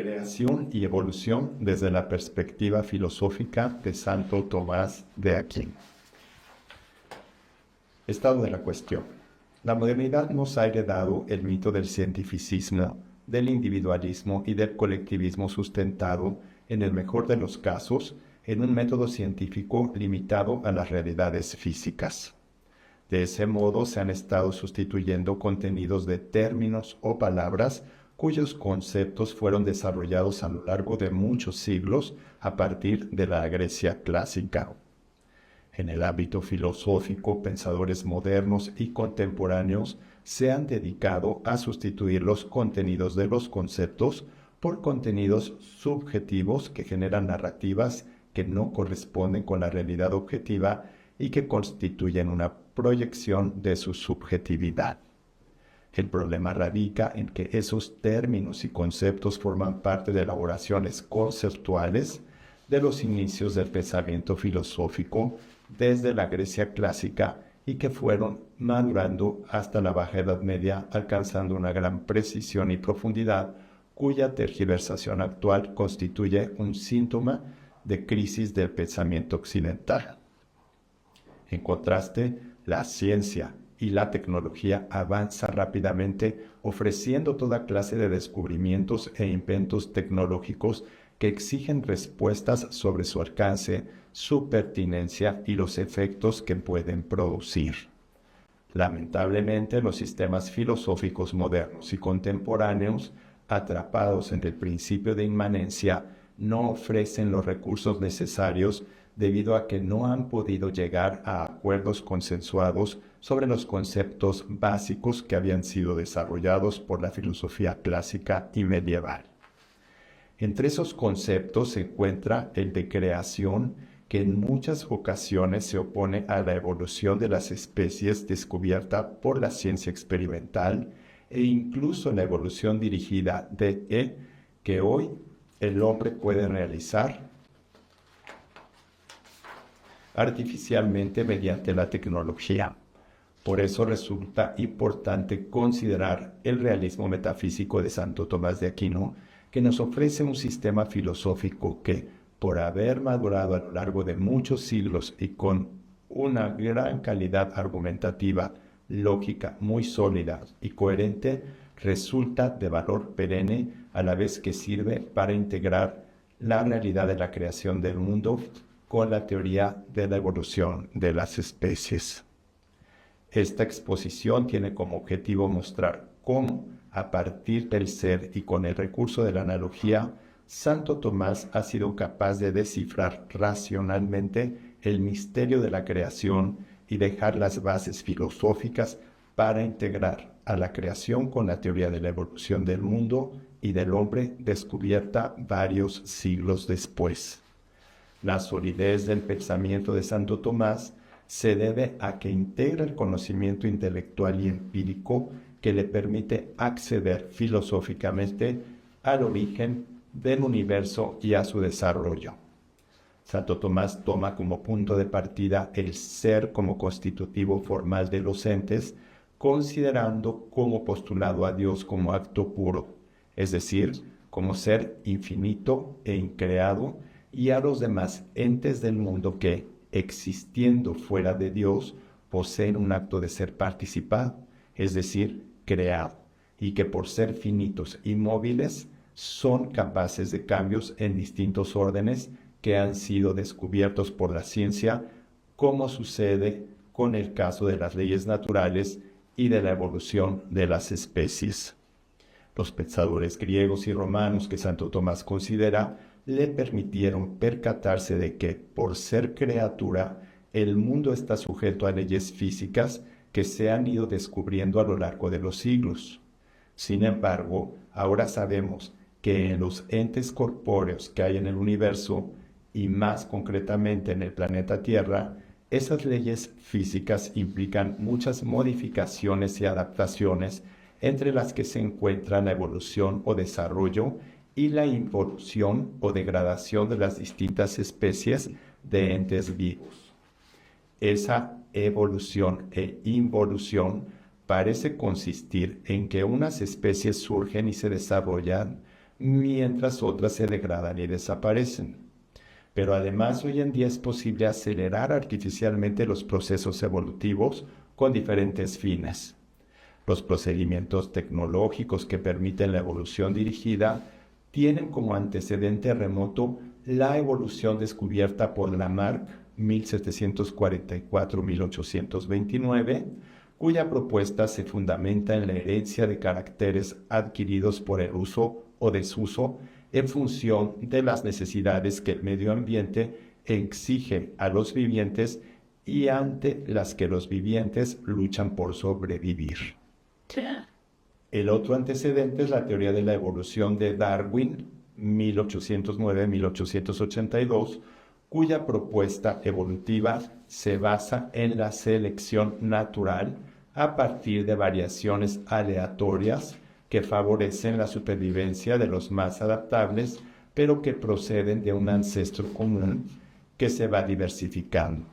Creación y evolución desde la perspectiva filosófica de Santo Tomás de Aquino. Estado de la cuestión. La modernidad nos ha heredado el mito del cientificismo, del individualismo y del colectivismo sustentado, en el mejor de los casos, en un método científico limitado a las realidades físicas. De ese modo se han estado sustituyendo contenidos de términos o palabras cuyos conceptos fueron desarrollados a lo largo de muchos siglos a partir de la Grecia clásica. En el ámbito filosófico, pensadores modernos y contemporáneos se han dedicado a sustituir los contenidos de los conceptos por contenidos subjetivos que generan narrativas que no corresponden con la realidad objetiva y que constituyen una proyección de su subjetividad. El problema radica en que esos términos y conceptos forman parte de elaboraciones conceptuales de los inicios del pensamiento filosófico desde la Grecia clásica y que fueron madurando hasta la Baja Edad Media, alcanzando una gran precisión y profundidad, cuya tergiversación actual constituye un síntoma de crisis del pensamiento occidental. En contraste, la ciencia y la tecnología avanzan rápidamente, ofreciendo toda clase de descubrimientos e inventos tecnológicos que exigen respuestas sobre su alcance, su pertinencia y los efectos que pueden producir. Lamentablemente, los sistemas filosóficos modernos y contemporáneos, atrapados en el principio de inmanencia, no ofrecen los recursos necesarios debido a que no han podido llegar a acuerdos consensuados sobre los conceptos básicos que habían sido desarrollados por la filosofía clásica y medieval. Entre esos conceptos se encuentra el de creación, que en muchas ocasiones se opone a la evolución de las especies descubierta por la ciencia experimental e incluso la evolución dirigida que hoy el hombre puede realizar artificialmente mediante la tecnología. Por eso resulta importante considerar el realismo metafísico de Santo Tomás de Aquino, que nos ofrece un sistema filosófico que, por haber madurado a lo largo de muchos siglos y con una gran calidad argumentativa, lógica muy sólida y coherente, resulta de valor perenne a la vez que sirve para integrar la realidad de la creación del mundo con la teoría de la evolución de las especies. Esta exposición tiene como objetivo mostrar cómo, a partir del ser y con el recurso de la analogía, Santo Tomás ha sido capaz de descifrar racionalmente el misterio de la creación y dejar las bases filosóficas para integrar a la creación con la teoría de la evolución del mundo y del hombre descubierta varios siglos después. La solidez del pensamiento de Santo Tomás se debe a que integra el conocimiento intelectual y empírico que le permite acceder filosóficamente al origen del universo y a su desarrollo. Santo Tomás toma como punto de partida el ser como constitutivo formal de los entes, considerando como postulado a Dios como acto puro, es decir, como ser infinito e increado, y a los demás entes del mundo que, existiendo fuera de Dios, poseen un acto de ser participado, es decir, creado, y que por ser finitos y móviles son capaces de cambios en distintos órdenes que han sido descubiertos por la ciencia, como sucede con el caso de las leyes naturales y de la evolución de las especies. Los pensadores griegos y romanos que Santo Tomás considera le permitieron percatarse de que, por ser criatura, el mundo está sujeto a leyes físicas que se han ido descubriendo a lo largo de los siglos. Sin embargo, ahora sabemos que en los entes corpóreos que hay en el universo, y más concretamente en el planeta Tierra, esas leyes físicas implican muchas modificaciones y adaptaciones, entre las que se encuentran la evolución o desarrollo y la involución o degradación de las distintas especies de entes vivos. Esa evolución e involución parece consistir en que unas especies surgen y se desarrollan mientras otras se degradan y desaparecen. Pero además hoy en día es posible acelerar artificialmente los procesos evolutivos con diferentes fines. Los procedimientos tecnológicos que permiten la evolución dirigida tienen como antecedente remoto la evolución descubierta por Lamarck 1744-1829, cuya propuesta se fundamenta en la herencia de caracteres adquiridos por el uso o desuso en función de las necesidades que el medio ambiente exige a los vivientes y ante las que los vivientes luchan por sobrevivir. El otro antecedente es la teoría de la evolución de Darwin, 1809-1882, cuya propuesta evolutiva se basa en la selección natural a partir de variaciones aleatorias que favorecen la supervivencia de los más adaptables, pero que proceden de un ancestro común que se va diversificando.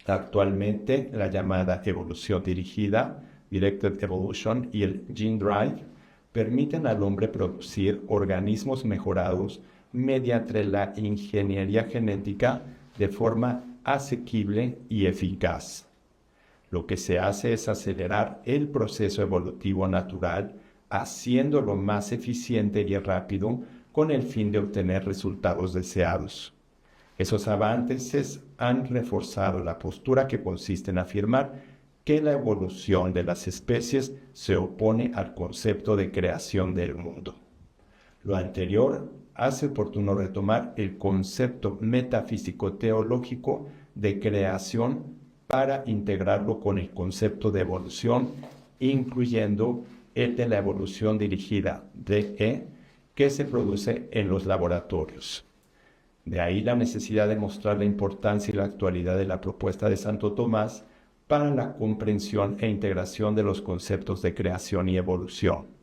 Actualmente, la llamada evolución dirigida, Directed Evolution, y el Gene Drive permiten al hombre producir organismos mejorados mediante la ingeniería genética de forma asequible y eficaz. Lo que se hace es acelerar el proceso evolutivo natural, haciéndolo más eficiente y rápido con el fin de obtener resultados deseados. Esos avances han reforzado la postura que consiste en afirmar que la evolución de las especies se opone al concepto de creación del mundo. Lo anterior hace oportuno retomar el concepto metafísico-teológico de creación para integrarlo con el concepto de evolución, incluyendo el de la evolución dirigida, DE, que se produce en los laboratorios. De ahí la necesidad de mostrar la importancia y la actualidad de la propuesta de Santo Tomás para la comprensión e integración de los conceptos de creación y evolución.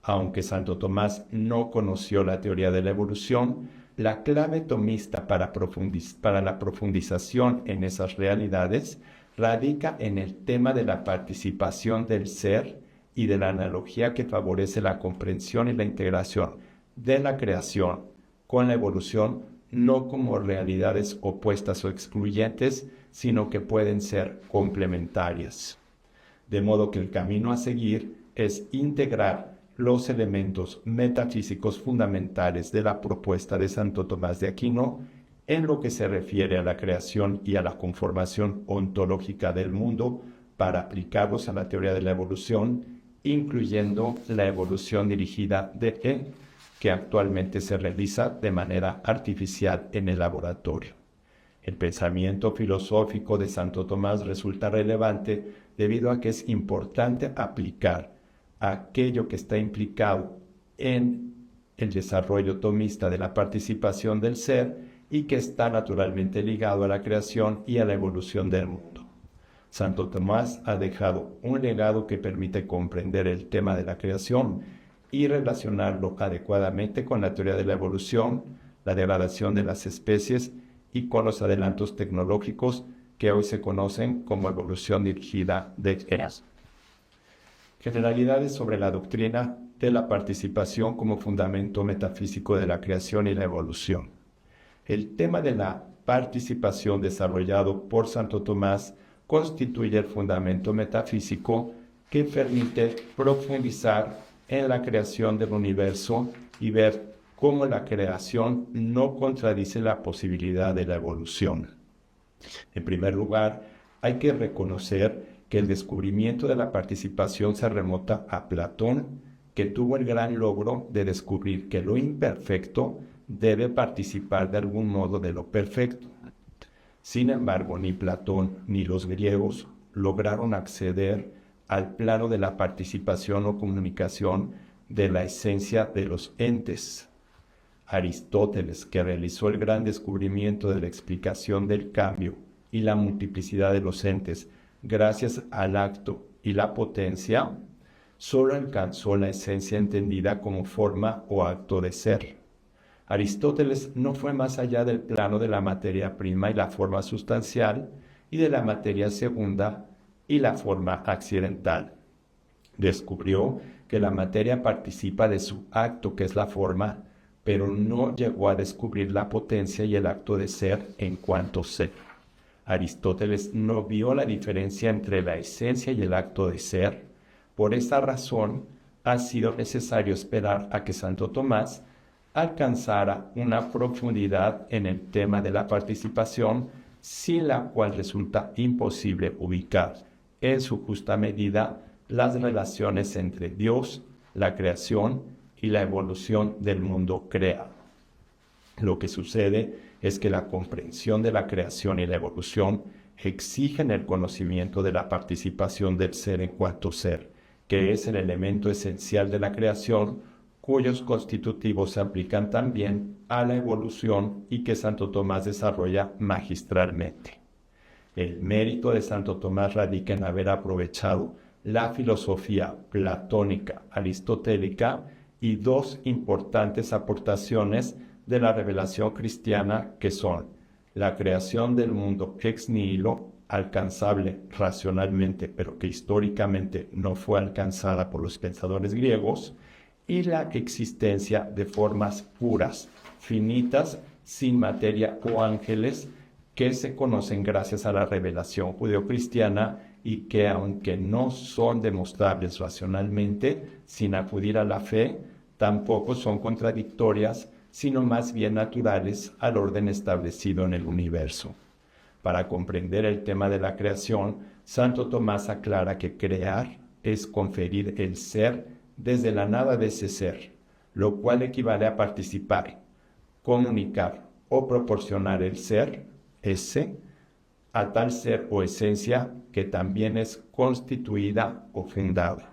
Aunque Santo Tomás no conoció la teoría de la evolución, la clave tomista para la profundización en esas realidades radica en el tema de la participación del ser y de la analogía que favorece la comprensión y la integración de la creación con la evolución, no como realidades opuestas o excluyentes, sino que pueden ser complementarias. De modo que el camino a seguir es integrar los elementos metafísicos fundamentales de la propuesta de Santo Tomás de Aquino en lo que se refiere a la creación y a la conformación ontológica del mundo para aplicarlos a la teoría de la evolución, incluyendo la evolución dirigida DE, que actualmente se realiza de manera artificial en el laboratorio. El pensamiento filosófico de Santo Tomás resulta relevante debido a que es importante aplicar aquello que está implicado en el desarrollo tomista de la participación del ser y que está naturalmente ligado a la creación y a la evolución del mundo. Santo Tomás ha dejado un legado que permite comprender el tema de la creación y relacionarlo adecuadamente con la teoría de la evolución, la degradación de las especies y con los adelantos tecnológicos que hoy se conocen como evolución dirigida de genes. Generalidades sobre la doctrina de la participación como fundamento metafísico de la creación y la evolución. El tema de la participación desarrollado por Santo Tomás constituye el fundamento metafísico que permite profundizar en la creación del universo y ver cómo la creación no contradice la posibilidad de la evolución. En primer lugar, hay que reconocer que el descubrimiento de la participación se remonta a Platón, que tuvo el gran logro de descubrir que lo imperfecto debe participar de algún modo de lo perfecto. Sin embargo, ni Platón ni los griegos lograron acceder al plano de la participación o comunicación de la esencia de los entes. Aristóteles, que realizó el gran descubrimiento de la explicación del cambio y la multiplicidad de los entes gracias al acto y la potencia, solo alcanzó la esencia entendida como forma o acto de ser. Aristóteles no fue más allá del plano de la materia prima y la forma sustancial y de la materia segunda y la forma accidental. Descubrió que la materia participa de su acto, que es la forma, pero no llegó a descubrir la potencia y el acto de ser en cuanto ser. Aristóteles no vio la diferencia entre la esencia y el acto de ser. Por esa razón, ha sido necesario esperar a que Santo Tomás alcanzara una profundidad en el tema de la participación, sin la cual resulta imposible ubicar en su justa medida las relaciones entre Dios, la creación y la evolución del mundo creado. Lo que sucede es que la comprensión de la creación y la evolución exigen el conocimiento de la participación del ser en cuanto ser, que es el elemento esencial de la creación, cuyos constitutivos se aplican también a la evolución y que Santo Tomás desarrolla magistralmente. El mérito de Santo Tomás radica en haber aprovechado la filosofía platónica aristotélica y dos importantes aportaciones de la revelación cristiana, que son la creación del mundo ex nihilo, alcanzable racionalmente, pero que históricamente no fue alcanzada por los pensadores griegos, y la existencia de formas puras, finitas, sin materia o ángeles, que se conocen gracias a la revelación judeocristiana y que, aunque no son demostrables racionalmente, sin acudir a la fe, tampoco son contradictorias, sino más bien naturales al orden establecido en el universo. Para comprender el tema de la creación, Santo Tomás aclara que crear es conferir el ser desde la nada de ese ser, lo cual equivale a participar, comunicar o proporcionar el ser, ese, a tal ser o esencia que también es constituida o fundada.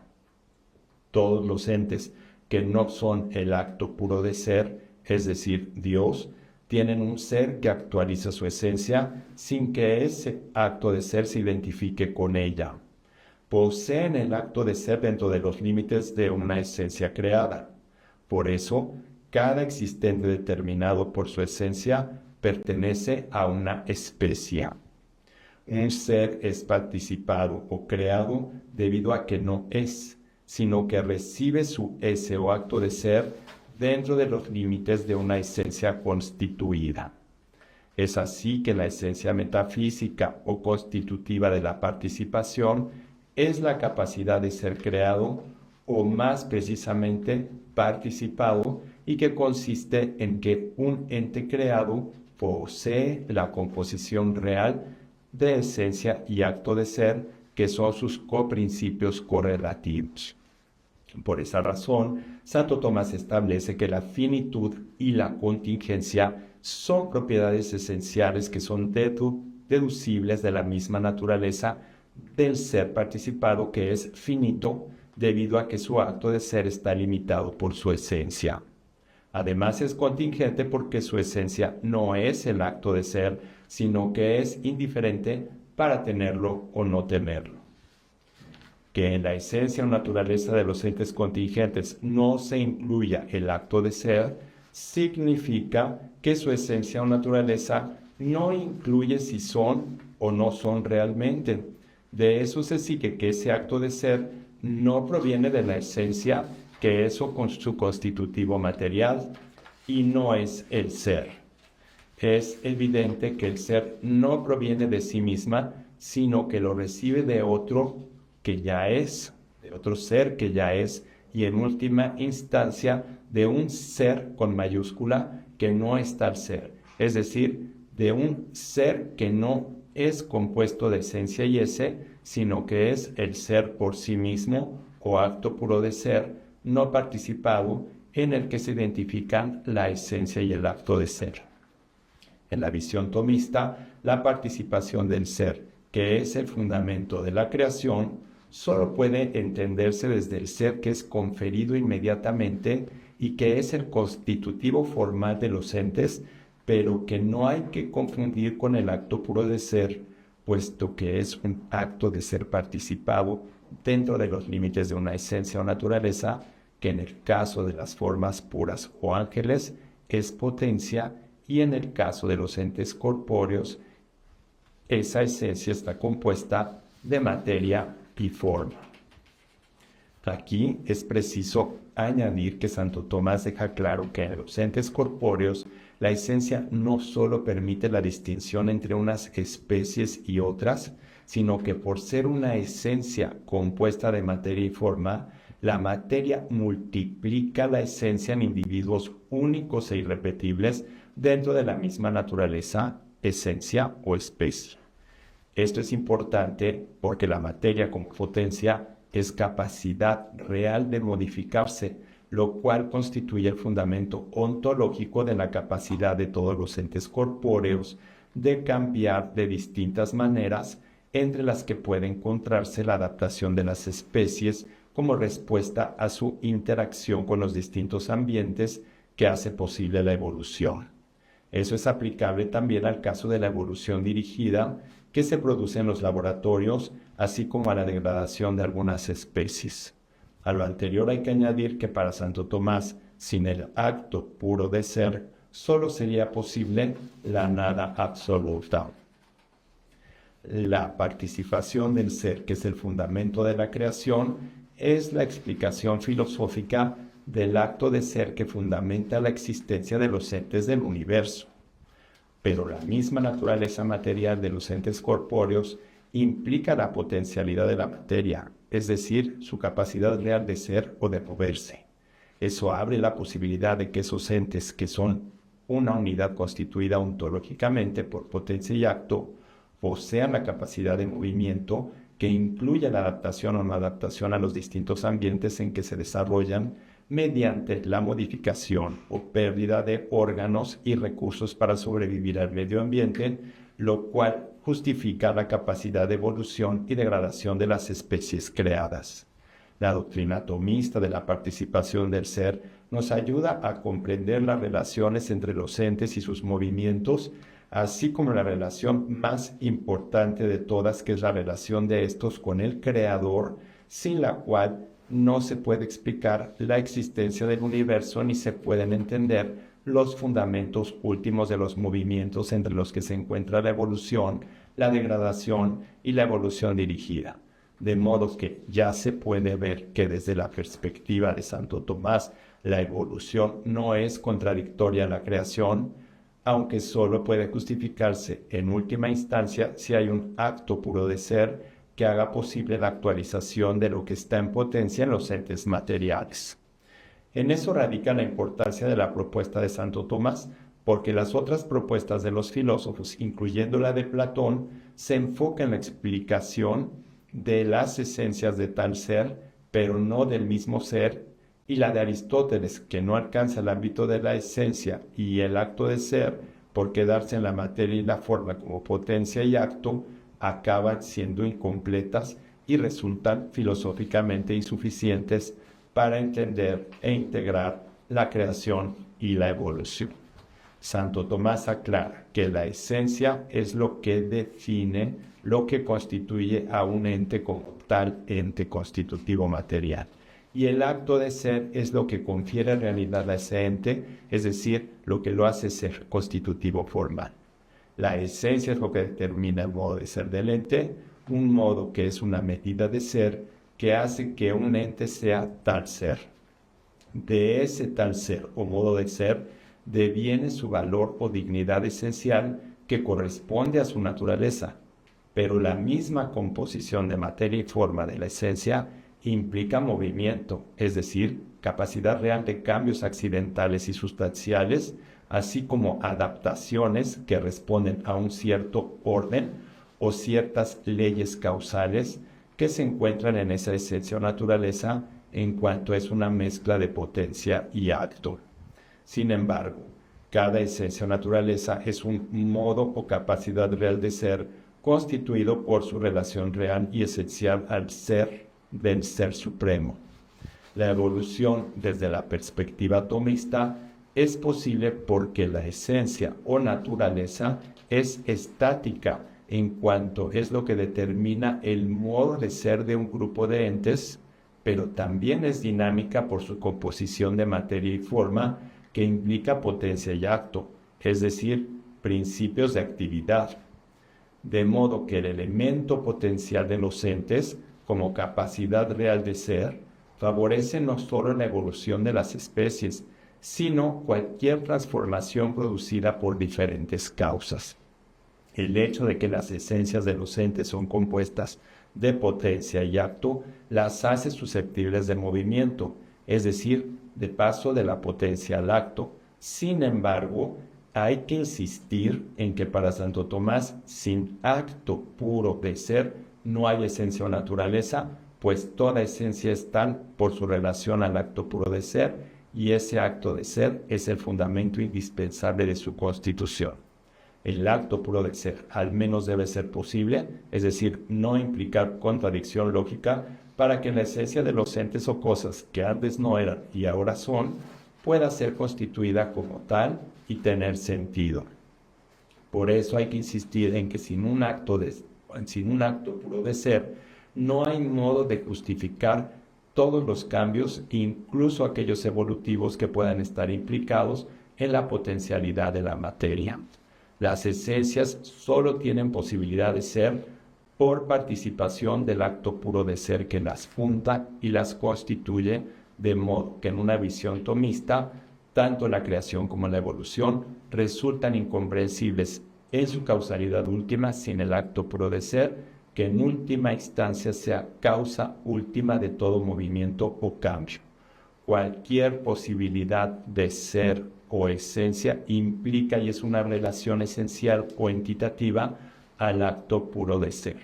Todos los entes que no son el acto puro de ser, es decir, Dios, tienen un ser que actualiza su esencia sin que ese acto de ser se identifique con ella. Poseen el acto de ser dentro de los límites de una esencia creada. Por eso, cada existente determinado por su esencia pertenece a una especie. Un ser es participado o creado debido a que no es, sino que recibe su ese o acto de ser dentro de los límites de una esencia constituida. Es así que la esencia metafísica o constitutiva de la participación es la capacidad de ser creado, o más precisamente participado, y que consiste en que un ente creado posee la composición real de esencia y acto de ser, que son sus coprincipios correlativos. Por esa razón, Santo Tomás establece que la finitud y la contingencia son propiedades esenciales que son deducibles de la misma naturaleza del ser participado, que es finito debido a que su acto de ser está limitado por su esencia. Además es contingente porque su esencia no es el acto de ser, sino que es indiferente para tenerlo o no tenerlo. Que en la esencia o naturaleza de los entes contingentes no se incluya el acto de ser, significa que su esencia o naturaleza no incluye si son o no son realmente. De eso se sigue que ese acto de ser no proviene de la esencia, que es su constitutivo material, y no es el ser. Es evidente que el ser no proviene de sí misma, sino que lo recibe de otro que ya es, de otro ser que ya es, y en última instancia de un ser con mayúscula que no es tal ser, es decir, de un ser que no es compuesto de esencia y ese, sino que es el ser por sí mismo o acto puro de ser, no participado, en el que se identifican la esencia y el acto de ser. En la visión tomista, la participación del ser, que es el fundamento de la creación, solo puede entenderse desde el ser que es conferido inmediatamente y que es el constitutivo formal de los entes, pero que no hay que confundir con el acto puro de ser, puesto que es un acto de ser participado dentro de los límites de una esencia o naturaleza, que en el caso de las formas puras o ángeles es potencia, y en el caso de los entes corpóreos, esa esencia está compuesta de materia y forma. Aquí es preciso añadir que Santo Tomás deja claro que en los entes corpóreos la esencia no solo permite la distinción entre unas especies y otras, sino que por ser una esencia compuesta de materia y forma, la materia multiplica la esencia en individuos únicos e irrepetibles dentro de la misma naturaleza, esencia o especie. Esto es importante porque la materia como potencia es capacidad real de modificarse, lo cual constituye el fundamento ontológico de la capacidad de todos los entes corpóreos de cambiar de distintas maneras, entre las que puede encontrarse la adaptación de las especies como respuesta a su interacción con los distintos ambientes que hace posible la evolución. Eso es aplicable también al caso de la evolución dirigida que se produce en los laboratorios, así como a la degradación de algunas especies. A lo anterior hay que añadir que para Santo Tomás, sin el acto puro de ser, solo sería posible la nada absoluta. La participación del ser, que es el fundamento de la creación, es la explicación filosófica del acto de ser que fundamenta la existencia de los entes del universo. Pero la misma naturaleza material de los entes corpóreos implica la potencialidad de la materia, es decir, su capacidad real de ser o de moverse. Eso abre la posibilidad de que esos entes, que son una unidad constituida ontológicamente por potencia y acto, posean la capacidad de movimiento que incluye la adaptación o no adaptación a los distintos ambientes en que se desarrollan mediante la modificación o pérdida de órganos y recursos para sobrevivir al medio ambiente, lo cual justifica la capacidad de evolución y degradación de las especies creadas. La doctrina tomista de la participación del ser nos ayuda a comprender las relaciones entre los entes y sus movimientos, así como la relación más importante de todas, que es la relación de estos con el Creador, sin la cual no se puede explicar la existencia del universo ni se pueden entender los fundamentos últimos de los movimientos entre los que se encuentra la evolución, la degradación y la evolución dirigida. De modo que ya se puede ver que desde la perspectiva de Santo Tomás, la evolución no es contradictoria a la creación, aunque solo puede justificarse en última instancia si hay un acto puro de ser que haga posible la actualización de lo que está en potencia en los entes materiales. En eso radica la importancia de la propuesta de Santo Tomás, porque las otras propuestas de los filósofos, incluyendo la de Platón, se enfocan en la explicación de las esencias de tal ser, pero no del mismo ser, y la de Aristóteles, que no alcanza el ámbito de la esencia y el acto de ser, por quedarse en la materia y la forma como potencia y acto, acaban siendo incompletas y resultan filosóficamente insuficientes para entender e integrar la creación y la evolución. Santo Tomás aclara que la esencia es lo que define, lo que constituye a un ente como tal ente constitutivo material. Y el acto de ser es lo que confiere realidad a ese ente, es decir, lo que lo hace ser constitutivo formal. La esencia es lo que determina el modo de ser del ente, un modo que es una medida de ser que hace que un ente sea tal ser. De ese tal ser o modo de ser deviene su valor o dignidad esencial que corresponde a su naturaleza, pero la misma composición de materia y forma de la esencia implica movimiento, es decir, capacidad real de cambios accidentales y sustanciales, así como adaptaciones que responden a un cierto orden o ciertas leyes causales que se encuentran en esa esencia o naturaleza en cuanto es una mezcla de potencia y acto. Sin embargo, cada esencia o naturaleza es un modo o capacidad real de ser constituido por su relación real y esencial al ser del Ser Supremo. La evolución desde la perspectiva tomista es posible porque la esencia o naturaleza es estática en cuanto es lo que determina el modo de ser de un grupo de entes, pero también es dinámica por su composición de materia y forma que implica potencia y acto, es decir, principios de actividad. De modo que el elemento potencial de los entes, como capacidad real de ser, favorecen no solo la evolución de las especies, sino cualquier transformación producida por diferentes causas. El hecho de que las esencias de los entes son compuestas de potencia y acto las hace susceptibles de movimiento, es decir, de paso de la potencia al acto. Sin embargo, hay que insistir en que para Santo Tomás, sin acto puro de ser, no hay esencia o naturaleza, pues toda esencia es tal por su relación al acto puro de ser, y ese acto de ser es el fundamento indispensable de su constitución. El acto puro de ser al menos debe ser posible, es decir, no implicar contradicción lógica, para que la esencia de los entes o cosas que antes no eran y ahora son, pueda ser constituida como tal y tener sentido. Por eso hay que insistir en que sin un acto puro de ser, no hay modo de justificar todos los cambios, incluso aquellos evolutivos que puedan estar implicados en la potencialidad de la materia. Las esencias solo tienen posibilidad de ser por participación del acto puro de ser que las funda y las constituye, de modo que en una visión tomista, tanto la creación como la evolución resultan incomprensibles en su causalidad última sin el acto puro de ser, que en última instancia sea causa última de todo movimiento o cambio. Cualquier posibilidad de ser o esencia implica y es una relación esencial o entitativa al acto puro de ser.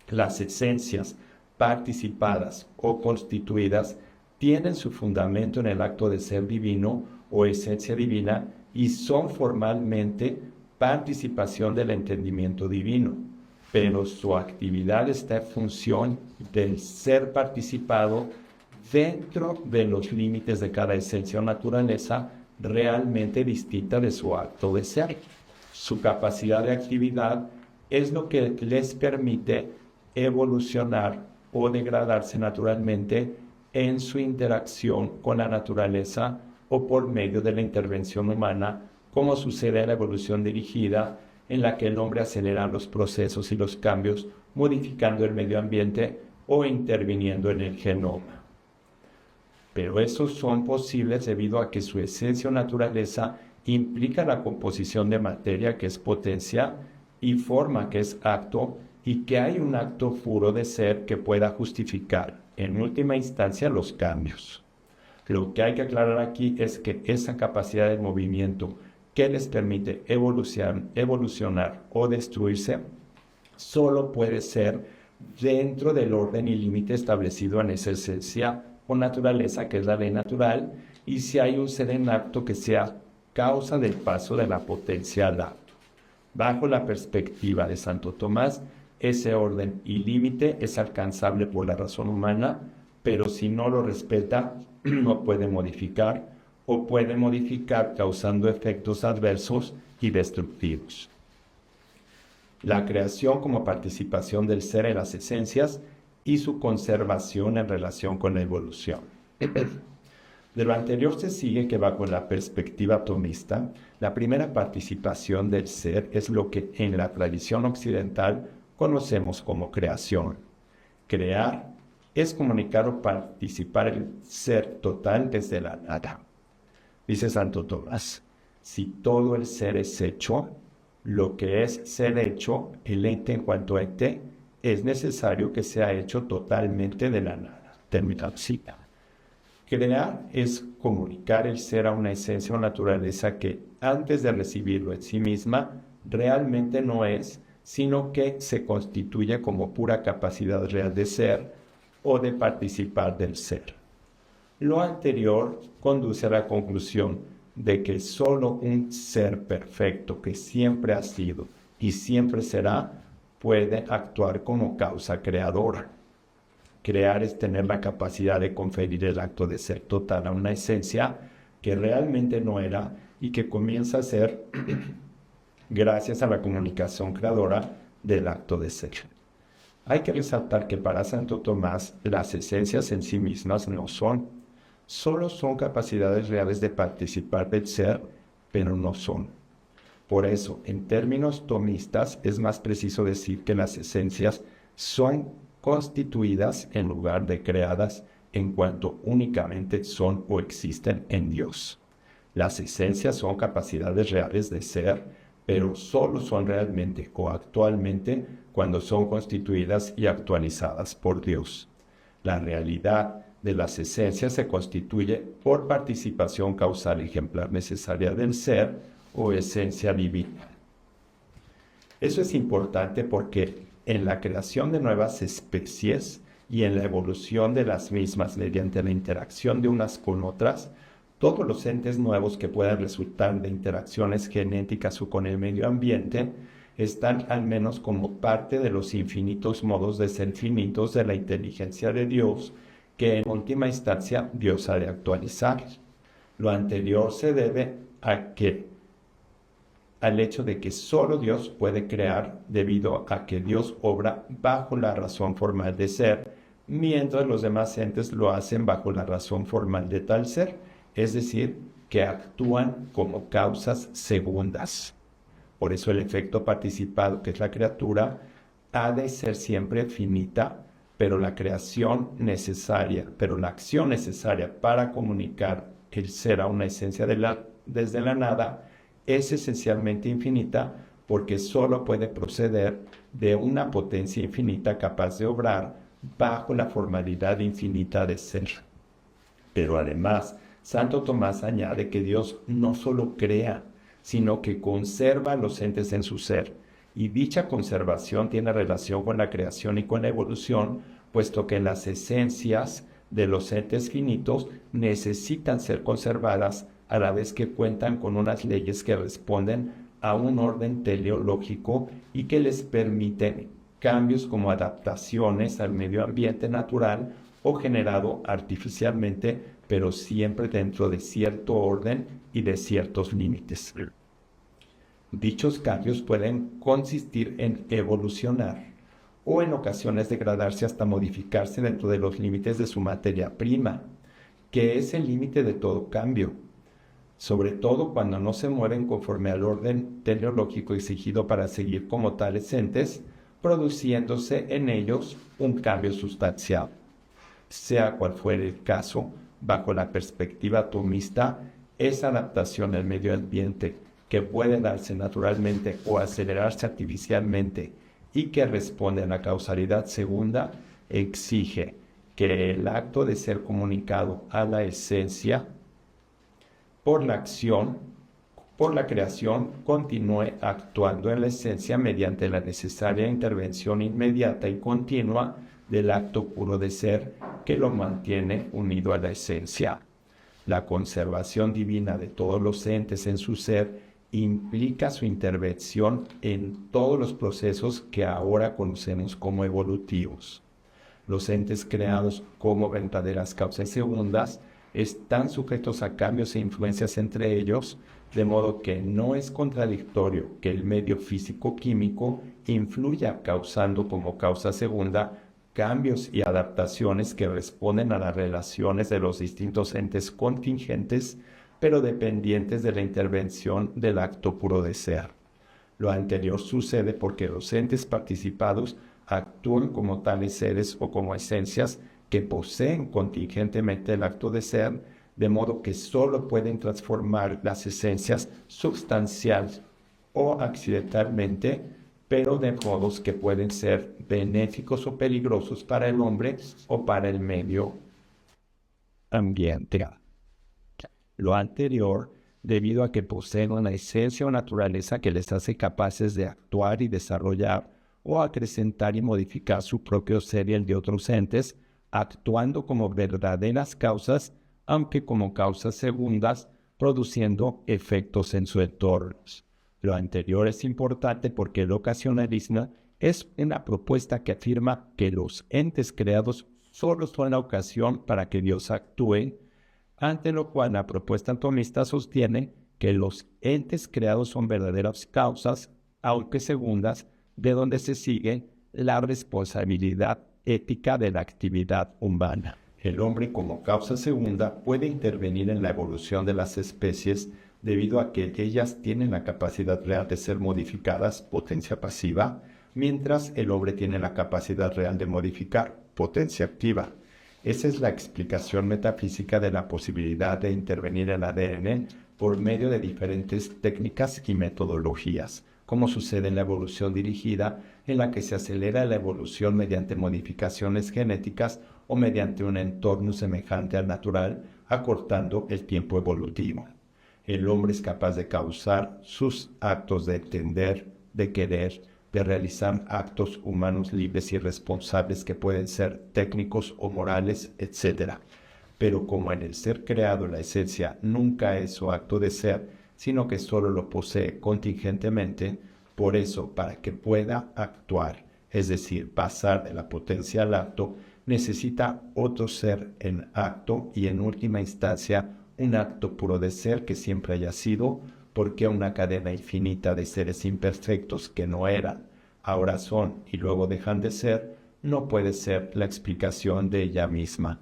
Las esencias participadas o constituidas tienen su fundamento en el acto de ser divino o esencia divina y son formalmente participación del entendimiento divino, pero su actividad está en función del ser participado dentro de los límites de cada esencia o naturaleza realmente distinta de su acto de ser. Su capacidad de actividad es lo que les permite evolucionar o degradarse naturalmente en su interacción con la naturaleza o por medio de la intervención humana, como sucede en la evolución dirigida, en la que el hombre acelera los procesos y los cambios, modificando el medio ambiente o interviniendo en el genoma. Pero esos son posibles debido a que su esencia o naturaleza implica la composición de materia, que es potencia, y forma, que es acto, y que hay un acto puro de ser que pueda justificar, en última instancia, los cambios. Lo que hay que aclarar aquí es que esa capacidad de movimiento que les permite evolucionar o destruirse, solo puede ser dentro del orden y límite establecido en esa esencia o naturaleza, que es la ley natural, y si hay un ser en acto que sea causa del paso de la potencia al acto. Bajo la perspectiva de Santo Tomás, ese orden y límite es alcanzable por la razón humana, pero si no lo respeta, no puede modificar o puede modificar causando efectos adversos y destructivos. La creación como participación del ser en las esencias y su conservación en relación con la evolución. De lo anterior se sigue que bajo la perspectiva tomista, la primera participación del ser es lo que en la tradición occidental conocemos como creación. Crear es comunicar o participar el ser total desde la nada. Dice Santo Tomás, si todo el ser es hecho, lo que es ser hecho, el ente en cuanto ente, es necesario que sea hecho totalmente de la nada. Terminado. Crear es comunicar el ser a una esencia o naturaleza que, antes de recibirlo en sí misma, realmente no es, sino que se constituye como pura capacidad real de ser o de participar del ser. Lo anterior conduce a la conclusión de que solo un ser perfecto que siempre ha sido y siempre será puede actuar como causa creadora. Crear es tener la capacidad de conferir el acto de ser total a una esencia que realmente no era y que comienza a ser gracias a la comunicación creadora del acto de ser. Hay que resaltar que para Santo Tomás las esencias en sí mismas no son, solo son capacidades reales de participar del ser, pero no son. Por eso, en términos tomistas, es más preciso decir que las esencias son constituidas en lugar de creadas, en cuanto únicamente son o existen en Dios. Las esencias son capacidades reales de ser, pero solo son realmente o actualmente cuando son constituidas y actualizadas por Dios. La realidad de las esencias se constituye por participación causal ejemplar necesaria del ser o esencia divina. Eso es importante porque en la creación de nuevas especies y en la evolución de las mismas mediante la interacción de unas con otras, todos los entes nuevos que puedan resultar de interacciones genéticas o con el medio ambiente están al menos como parte de los infinitos modos de ser finitos de la inteligencia de Dios que en última instancia Dios ha de actualizar. Lo anterior se debe al hecho de que solo Dios puede crear debido a que Dios obra bajo la razón formal de ser, mientras los demás entes lo hacen bajo la razón formal de tal ser, es decir, que actúan como causas segundas. Por eso el efecto participado, que es la criatura, ha de ser siempre finita, pero la acción necesaria para comunicar el ser a una esencia desde la nada es esencialmente infinita porque solo puede proceder de una potencia infinita capaz de obrar bajo la formalidad infinita de ser. Pero además, Santo Tomás añade que Dios no solo crea, sino que conserva a los entes en su ser, y dicha conservación tiene relación con la creación y con la evolución, puesto que las esencias de los entes finitos necesitan ser conservadas a la vez que cuentan con unas leyes que responden a un orden teleológico y que les permiten cambios como adaptaciones al medio ambiente natural o generado artificialmente, pero siempre dentro de cierto orden y de ciertos límites. Dichos cambios pueden consistir en evolucionar o en ocasiones degradarse hasta modificarse dentro de los límites de su materia prima, que es el límite de todo cambio, sobre todo cuando no se mueven conforme al orden teleológico exigido para seguir como tales entes, produciéndose en ellos un cambio sustancial. Sea cual fuere el caso, bajo la perspectiva atomista, esa adaptación al medio ambiente que puede darse naturalmente o acelerarse artificialmente y que responde a la causalidad segunda, exige que el acto de ser comunicado a la esencia por la creación, continúe actuando en la esencia mediante la necesaria intervención inmediata y continua del acto puro de ser que lo mantiene unido a la esencia. La conservación divina de todos los entes en su ser implica su intervención en todos los procesos que ahora conocemos como evolutivos. Los entes creados como verdaderas causas segundas están sujetos a cambios e influencias entre ellos, de modo que no es contradictorio que el medio físico-químico influya causando como causa segunda cambios y adaptaciones que responden a las relaciones de los distintos entes contingentes, pero dependientes de la intervención del acto puro de ser. Lo anterior sucede porque los entes participados actúan como tales seres o como esencias que poseen contingentemente el acto de ser, de modo que solo pueden transformar las esencias sustancial o accidentalmente, pero de modos que pueden ser benéficos o peligrosos para el hombre o para el medio ambiente. Lo anterior, debido a que poseen una esencia o naturaleza que les hace capaces de actuar y desarrollar o acrecentar y modificar su propio ser y el de otros entes, actuando como verdaderas causas, aunque como causas segundas, produciendo efectos en su entorno. Lo anterior es importante porque el ocasionalismo es una propuesta que afirma que los entes creados solo son la ocasión para que Dios actúe, ante lo cual la propuesta atomista sostiene que los entes creados son verdaderas causas, aunque segundas, de donde se sigue la responsabilidad ética de la actividad humana. El hombre como causa segunda puede intervenir en la evolución de las especies debido a que ellas tienen la capacidad real de ser modificadas, potencia pasiva, mientras el hombre tiene la capacidad real de modificar, potencia activa. Esa es la explicación metafísica de la posibilidad de intervenir el ADN por medio de diferentes técnicas y metodologías, como sucede en la evolución dirigida, en la que se acelera la evolución mediante modificaciones genéticas o mediante un entorno semejante al natural, acortando el tiempo evolutivo. El hombre es capaz de causar sus actos, de entender, de querer, de realizar actos humanos libres y responsables que pueden ser técnicos o morales, etc. Pero como en el ser creado la esencia nunca es su acto de ser, sino que solo lo posee contingentemente, por eso, para que pueda actuar, es decir, pasar de la potencia al acto, necesita otro ser en acto y en última instancia un acto puro de ser que siempre haya sido, porque una cadena infinita de seres imperfectos que no eran, ahora son y luego dejan de ser, no puede ser la explicación de ella misma.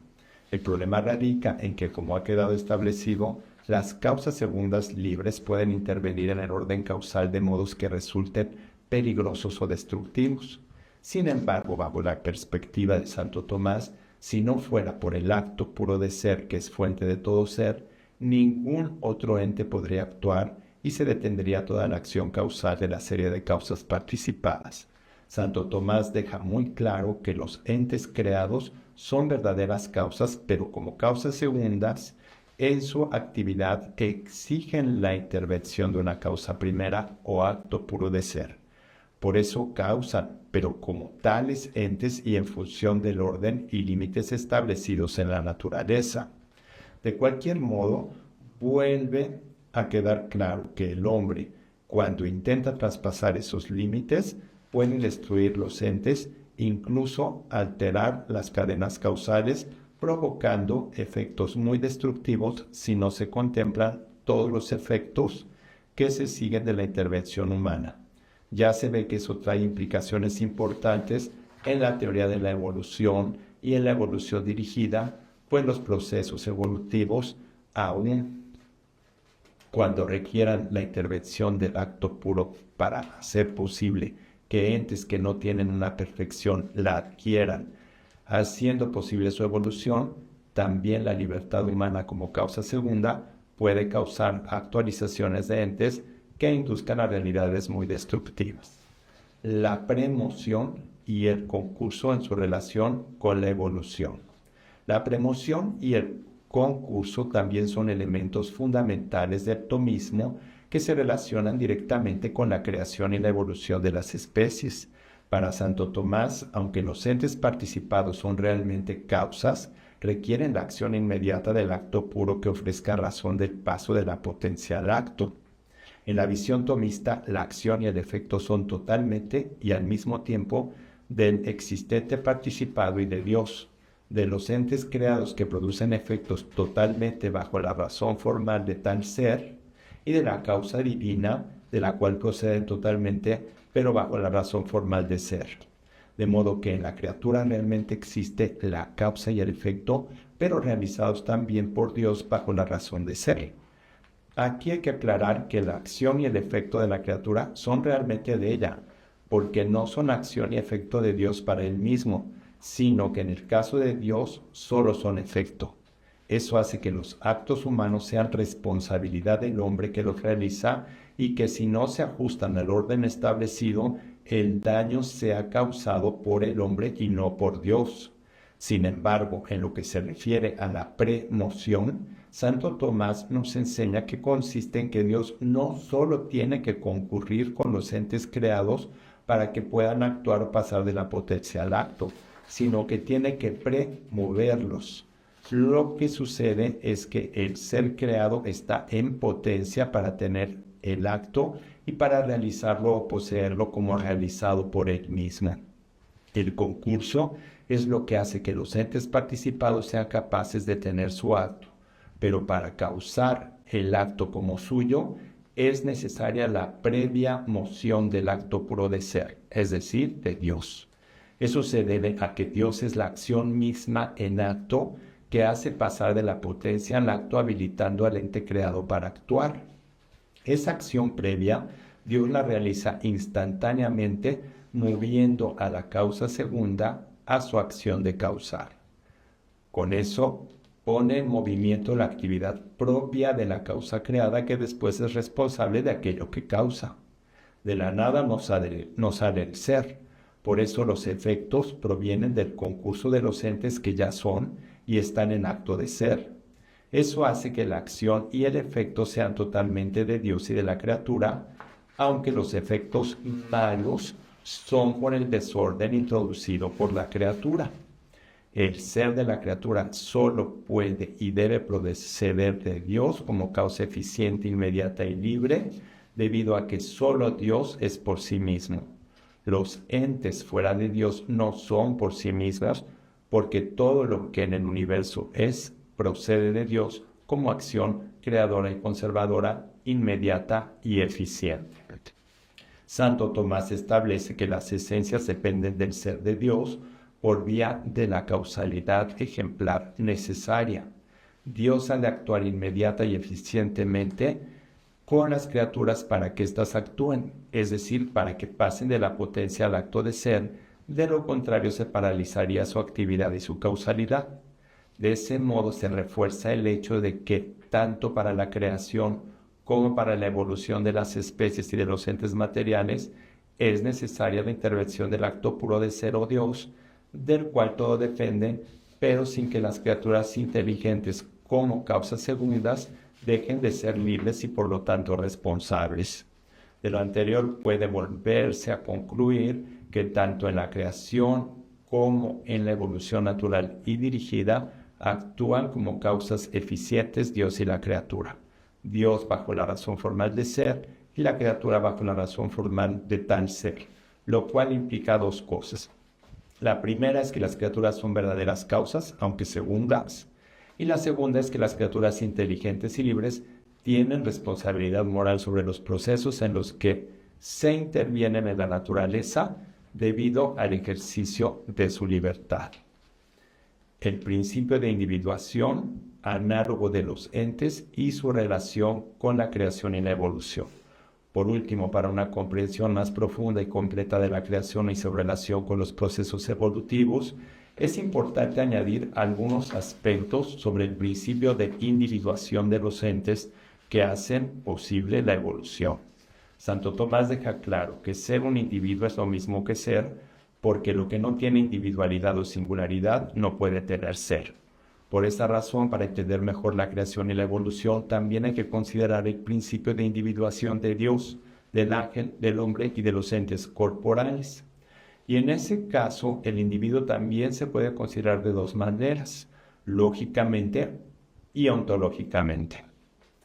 El problema radica en que, como ha quedado establecido, las causas segundas libres pueden intervenir en el orden causal de modos que resulten peligrosos o destructivos. Sin embargo, bajo la perspectiva de Santo Tomás, si no fuera por el acto puro de ser que es fuente de todo ser, ningún otro ente podría actuar y se detendría toda la acción causal de la serie de causas participadas. Santo Tomás deja muy claro que los entes creados son verdaderas causas, pero como causas segundas, en su actividad que exigen la intervención de una causa primera o acto puro de ser. Por eso causan, pero como tales entes y en función del orden y límites establecidos en la naturaleza. De cualquier modo, vuelve a quedar claro que el hombre, cuando intenta traspasar esos límites, puede destruir los entes, incluso alterar las cadenas causales, provocando efectos muy destructivos si no se contemplan todos los efectos que se siguen de la intervención humana. Ya se ve que eso trae implicaciones importantes en la teoría de la evolución y en la evolución dirigida, pues los procesos evolutivos, aun cuando requieran la intervención del acto puro para hacer posible que entes que no tienen una perfección la adquieran, haciendo posible su evolución, también la libertad humana como causa segunda puede causar actualizaciones de entes que induzcan a realidades muy destructivas. La premoción y el concurso en su relación con la evolución. La premoción y el concurso también son elementos fundamentales del tomismo que se relacionan directamente con la creación y la evolución de las especies. Para Santo Tomás, aunque los entes participados son realmente causas, requieren la acción inmediata del acto puro que ofrezca razón del paso de la potencia al acto. En la visión tomista, la acción y el efecto son totalmente y al mismo tiempo del existente participado y de Dios, de los entes creados que producen efectos totalmente bajo la razón formal de tal ser, y de la causa divina, de la cual proceden totalmente, pero bajo la razón formal de ser. De modo que en la criatura realmente existe la causa y el efecto, pero realizados también por Dios bajo la razón de ser. Aquí hay que aclarar que la acción y el efecto de la criatura son realmente de ella, porque no son acción y efecto de Dios para él mismo, sino que en el caso de Dios solo son efecto. Eso hace que los actos humanos sean responsabilidad del hombre que los realiza y que si no se ajustan al orden establecido, el daño sea causado por el hombre y no por Dios. Sin embargo, en lo que se refiere a la premoción, Santo Tomás nos enseña que consiste en que Dios no solo tiene que concurrir con los entes creados para que puedan actuar o pasar de la potencia al acto, sino que tiene que premoverlos. Lo que sucede es que el ser creado está en potencia para tener el acto y para realizarlo o poseerlo como realizado por él mismo. El concurso es lo que hace que los entes participados sean capaces de tener su acto, pero para causar el acto como suyo es necesaria la previa moción del acto puro de ser, es decir, de Dios. Eso se debe a que Dios es la acción misma en acto que hace pasar de la potencia al acto habilitando al ente creado para actuar. Esa acción previa, Dios la realiza instantáneamente, moviendo a la causa segunda a su acción de causar. Con eso pone en movimiento la actividad propia de la causa creada que después es responsable de aquello que causa. De la nada no sale el ser. Por eso los efectos provienen del concurso de los entes que ya son y están en acto de ser. Eso hace que la acción y el efecto sean totalmente de Dios y de la criatura, aunque los efectos malos son por el desorden introducido por la criatura. El ser de la criatura solo puede y debe proceder de Dios como causa eficiente, inmediata y libre, debido a que solo Dios es por sí mismo. Los entes fuera de Dios no son por sí mismos, porque todo lo que en el universo es, procede de Dios como acción creadora y conservadora, inmediata y eficiente. Santo Tomás establece que las esencias dependen del ser de Dios por vía de la causalidad ejemplar necesaria. Dios ha de actuar inmediata y eficientemente con las criaturas para que éstas actúen, es decir, para que pasen de la potencia al acto de ser, de lo contrario se paralizaría su actividad y su causalidad. De ese modo se refuerza el hecho de que, tanto para la creación como para la evolución de las especies y de los entes materiales, es necesaria la intervención del acto puro de ser o Dios, del cual todo depende, pero sin que las criaturas inteligentes como causas segundas dejen de ser libres y por lo tanto responsables. De lo anterior puede volverse a concluir que tanto en la creación como en la evolución natural y dirigida actúan como causas eficientes Dios y la criatura. Dios bajo la razón formal de ser y la criatura bajo la razón formal de tal ser, lo cual implica dos cosas. La primera es que las criaturas son verdaderas causas, aunque segundas. Y la segunda es que las criaturas inteligentes y libres tienen responsabilidad moral sobre los procesos en los que se intervienen en la naturaleza debido al ejercicio de su libertad. El principio de individuación, análogo de los entes y su relación con la creación y la evolución. Por último, para una comprensión más profunda y completa de la creación y su relación con los procesos evolutivos, es importante añadir algunos aspectos sobre el principio de individuación de los entes que hacen posible la evolución. Santo Tomás deja claro que ser un individuo es lo mismo que ser, porque lo que no tiene individualidad o singularidad no puede tener ser. Por esta razón, para entender mejor la creación y la evolución, también hay que considerar el principio de individuación de Dios, del ángel, del hombre y de los entes corporales. Y en ese caso, el individuo también se puede considerar de dos maneras, lógicamente y ontológicamente.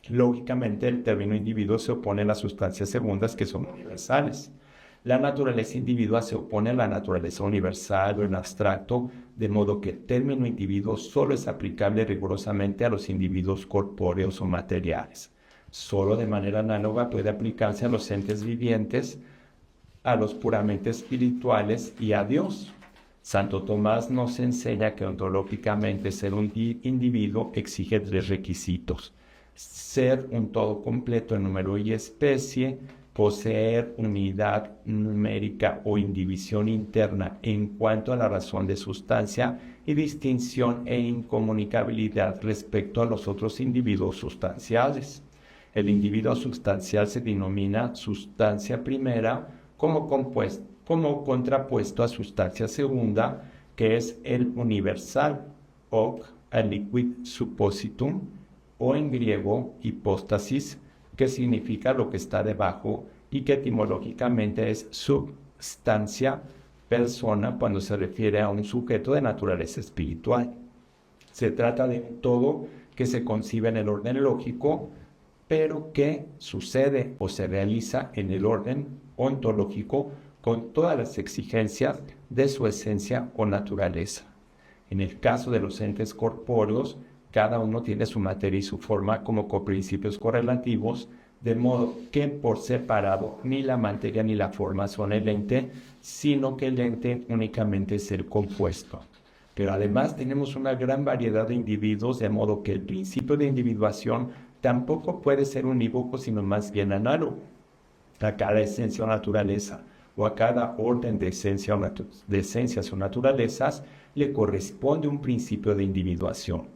Lógicamente, el término individuo se opone a las sustancias segundas que son universales. La naturaleza individua se opone a la naturaleza universal o en abstracto, de modo que el término individuo solo es aplicable rigurosamente a los individuos corpóreos o materiales. Solo de manera análoga puede aplicarse a los entes vivientes, a los puramente espirituales y a Dios. Santo Tomás nos enseña que ontológicamente ser un individuo exige tres requisitos: ser un todo completo en número y especie, poseer unidad numérica o indivisión interna en cuanto a la razón de sustancia y distinción e incomunicabilidad respecto a los otros individuos sustanciales. El individuo sustancial se denomina sustancia primera como contrapuesto a sustancia segunda, que es el universal, hoc aliquid suppositum, o en griego hipóstasis, que significa lo que está debajo y que etimológicamente es substancia, persona, cuando se refiere a un sujeto de naturaleza espiritual. Se trata de un todo que se concibe en el orden lógico, pero que sucede o se realiza en el orden ontológico con todas las exigencias de su esencia o naturaleza. En el caso de los entes corpóreos, cada uno tiene su materia y su forma como coprincipios correlativos, de modo que por separado ni la materia ni la forma son el ente, sino que el ente únicamente es el compuesto. Pero además tenemos una gran variedad de individuos, de modo que el principio de individuación tampoco puede ser unívoco, sino más bien análogo a cada esencia o naturaleza, o a cada orden de esencias o naturalezas le corresponde un principio de individuación.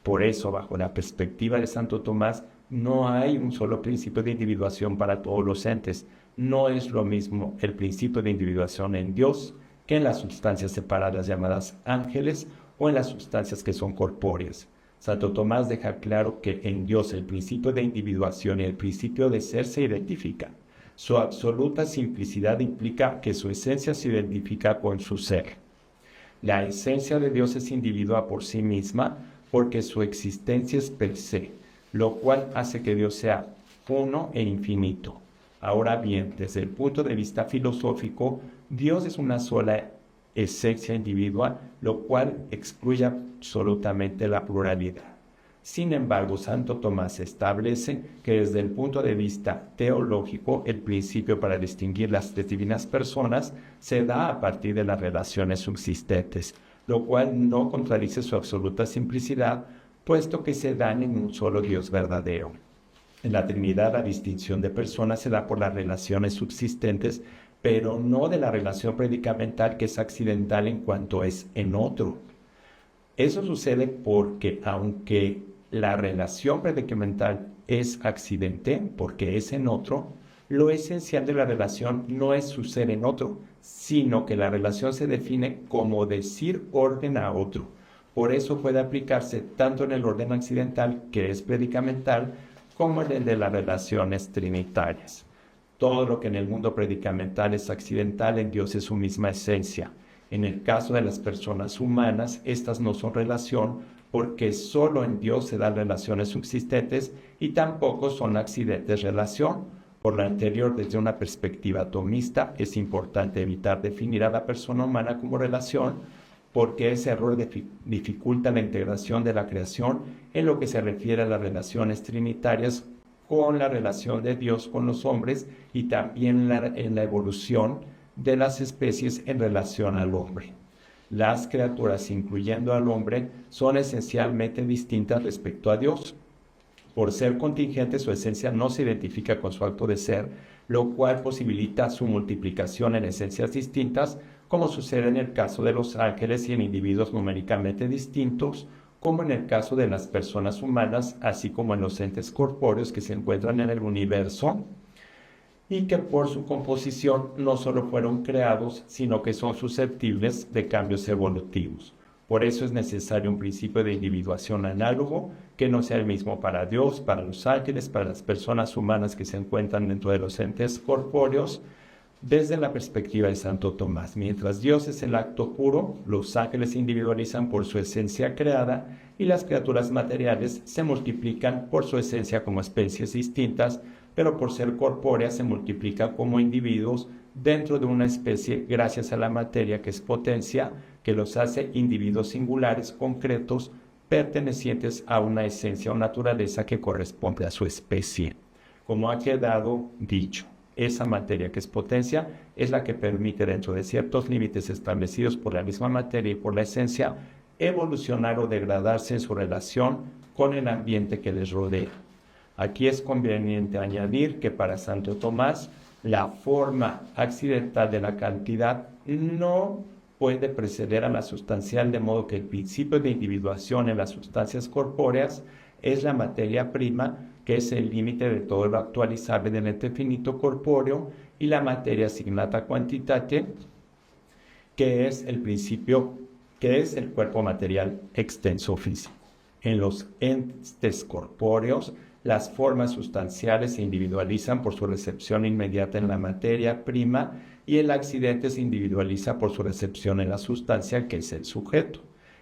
Por eso, bajo la perspectiva de Santo Tomás, no hay un solo principio de individuación para todos los entes. No es lo mismo el principio de individuación en Dios que en las sustancias separadas llamadas ángeles o en las sustancias que son corpóreas. Santo Tomás deja claro que en Dios el principio de individuación y el principio de ser se identifican. Su absoluta simplicidad implica que su esencia se identifica con su ser. La esencia de Dios es individua por sí misma porque su existencia es per se, lo cual hace que Dios sea uno e infinito. Ahora bien, desde el punto de vista filosófico, Dios es una sola esencia individual, lo cual excluye absolutamente la pluralidad. Sin embargo, Santo Tomás establece que desde el punto de vista teológico, el principio para distinguir las tres divinas personas se da a partir de las relaciones subsistentes, lo cual no contradice su absoluta simplicidad, puesto que se dan en un solo Dios verdadero. En la Trinidad, la distinción de personas se da por las relaciones subsistentes, pero no de la relación predicamental que es accidental en cuanto es en otro. Eso sucede porque, aunque la relación predicamental es accidente, porque es en otro, lo esencial de la relación no es su ser en otro, sino que la relación se define como decir orden a otro. Por eso puede aplicarse tanto en el orden accidental, que es predicamental, como en el de las relaciones trinitarias. Todo lo que en el mundo predicamental es accidental, en Dios es su misma esencia. En el caso de las personas humanas, estas no son relación, porque solo en Dios se dan relaciones subsistentes y tampoco son accidentes relación. Por lo anterior, desde una perspectiva tomista, es importante evitar definir a la persona humana como relación, porque ese error dificulta la integración de la creación en lo que se refiere a las relaciones trinitarias con la relación de Dios con los hombres y también en la evolución de las especies en relación al hombre. Las criaturas, incluyendo al hombre, son esencialmente distintas respecto a Dios. Por ser contingente, su esencia no se identifica con su acto de ser, lo cual posibilita su multiplicación en esencias distintas, como sucede en el caso de los ángeles y en individuos numéricamente distintos, como en el caso de las personas humanas, así como en los entes corpóreos que se encuentran en el universo y que por su composición no solo fueron creados, sino que son susceptibles de cambios evolutivos. Por eso es necesario un principio de individuación análogo que no sea el mismo para Dios, para los ángeles, para las personas humanas que se encuentran dentro de los entes corpóreos, desde la perspectiva de Santo Tomás. Mientras Dios es el acto puro, los ángeles se individualizan por su esencia creada y las criaturas materiales se multiplican por su esencia como especies distintas, pero por ser corpóreas se multiplican como individuos dentro de una especie gracias a la materia que es potencia, que los hace individuos singulares, concretos, pertenecientes a una esencia o naturaleza que corresponde a su especie. Como ha quedado dicho, esa materia que es potencia es la que permite, dentro de ciertos límites establecidos por la misma materia y por la esencia, evolucionar o degradarse en su relación con el ambiente que les rodea. Aquí es conveniente añadir que para Santo Tomás la forma accidental de la cantidad no puede preceder a la sustancial, de modo que el principio de individuación en las sustancias corpóreas es la materia prima, que es el límite de todo lo actualizable del ente finito corpóreo, y la materia signata quantitate, que es el principio, que es el cuerpo material extenso físico. En los entes corpóreos, las formas sustanciales se individualizan por su recepción inmediata en la materia prima y el accidente se individualiza por su recepción en la sustancia, que es el sujeto.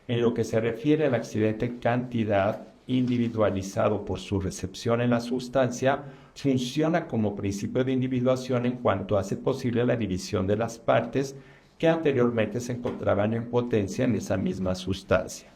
En lo que se refiere al accidente cantidad, individualizado por su recepción en la sustancia, funciona como principio de individuación en cuanto hace posible la división de las partes que anteriormente se encontraban en potencia en esa misma sustancia.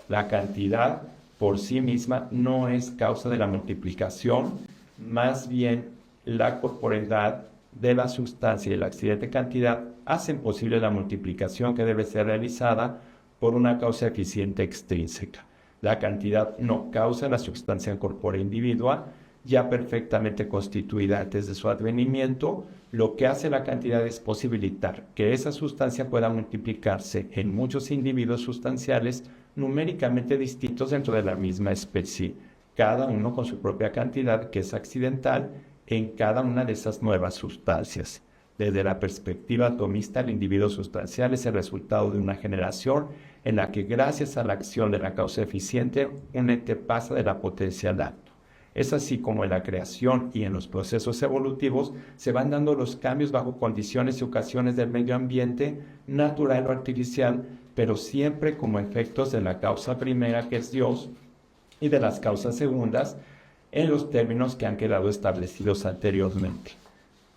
La cantidad por sí misma no es causa de la multiplicación, más bien la corporeidad de la sustancia y el accidente cantidad hacen posible la multiplicación que debe ser realizada por una causa eficiente extrínseca. La cantidad no causa la sustancia corpórea individua, ya perfectamente constituida antes de su advenimiento. Lo que hace la cantidad es posibilitar que esa sustancia pueda multiplicarse en muchos individuos sustanciales numéricamente distintos dentro de la misma especie, cada uno con su propia cantidad que es accidental en cada una de esas nuevas sustancias. Desde la perspectiva atomista, el individuo sustancial es el resultado de una generación en la que, gracias a la acción de la causa eficiente, un ente pasa de la potencia al acto. Es así como en la creación y en los procesos evolutivos se van dando los cambios bajo condiciones y ocasiones del medio ambiente, natural o artificial, pero siempre como efectos de la causa primera, que es Dios, y de las causas segundas, en los términos que han quedado establecidos anteriormente.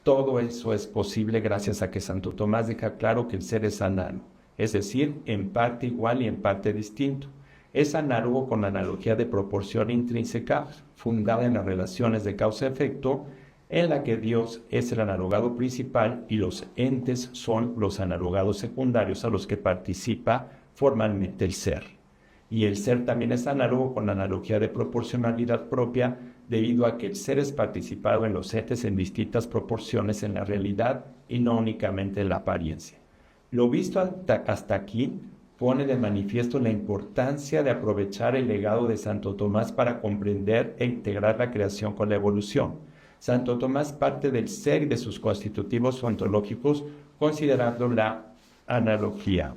Todo eso es posible gracias a que Santo Tomás deja claro que el ser es análogo, es decir, en parte igual y en parte distinto. Es análogo con la analogía de proporción intrínseca, fundada en las relaciones de causa-efecto, en la que Dios es el analogado principal y los entes son los analogados secundarios a los que participa formalmente el ser. Y el ser también es análogo con la analogía de proporcionalidad propia, debido a que el ser es participado en los entes en distintas proporciones en la realidad y no únicamente en la apariencia. Lo visto hasta aquí pone de manifiesto la importancia de aprovechar el legado de Santo Tomás para comprender e integrar la creación con la evolución. Santo Tomás parte del ser y de sus constitutivos ontológicos considerando la analogía.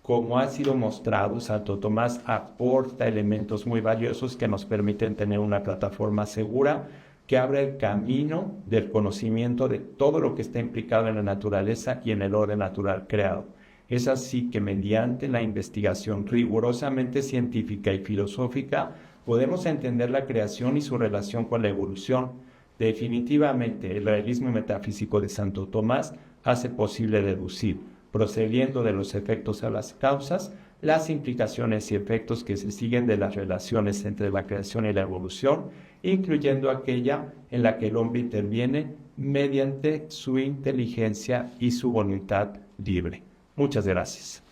Como ha sido mostrado, Santo Tomás aporta elementos muy valiosos que nos permiten tener una plataforma segura que abre el camino del conocimiento de todo lo que está implicado en la naturaleza y en el orden natural creado. Es así que mediante la investigación rigurosamente científica y filosófica podemos entender la creación y su relación con la evolución. Definitivamente, el realismo metafísico de Santo Tomás hace posible deducir, procediendo de los efectos a las causas, las implicaciones y efectos que se siguen de las relaciones entre la creación y la evolución, incluyendo aquella en la que el hombre interviene mediante su inteligencia y su voluntad libre. Muchas gracias.